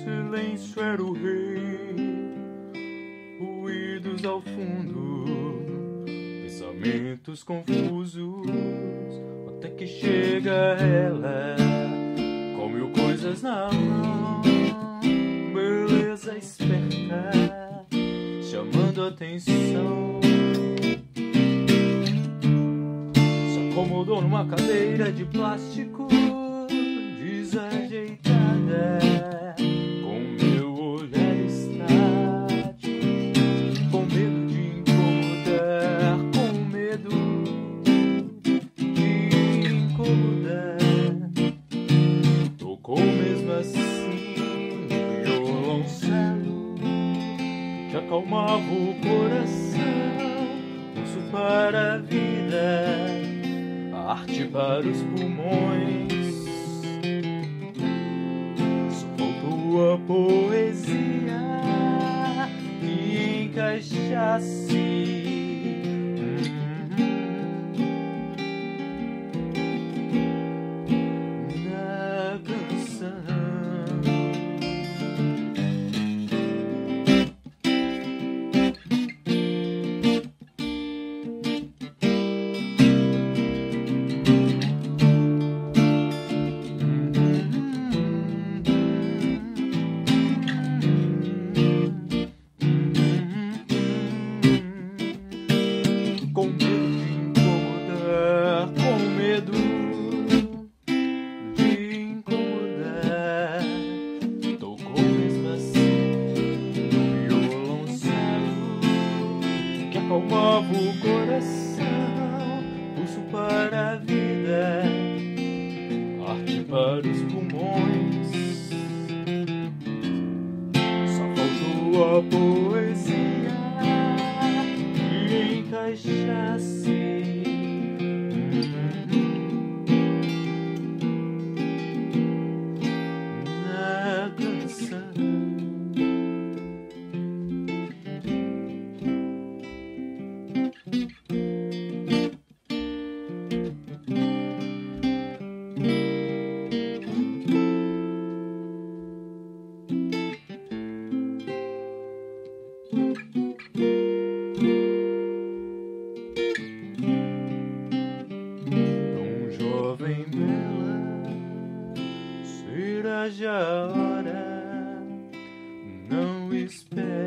silêncio era o rei, ruídos ao fundo, pensamentos confusos, até que chega ela, com mil coisas na mão, beleza esperta, chamando atenção. Se acomodou numa cadeira de plástico desajeitada, com meu olhar estático, com medo de incomodar, com medo de incomodar. Tocou mesmo assim violoncelo que acalmava o coração, pulso para a vida, a arte para os pulmões. Só faltou a poesia que encaixasse na canção. Com medo de incomodar, com medo de incomodar, tocou mesmo assim no violoncelo que acalmava o coração, pulso para a vida, arte para os pulmões. Só faltou a poesia que encaixasse na canção. Jovem bela, será já a hora, não espere.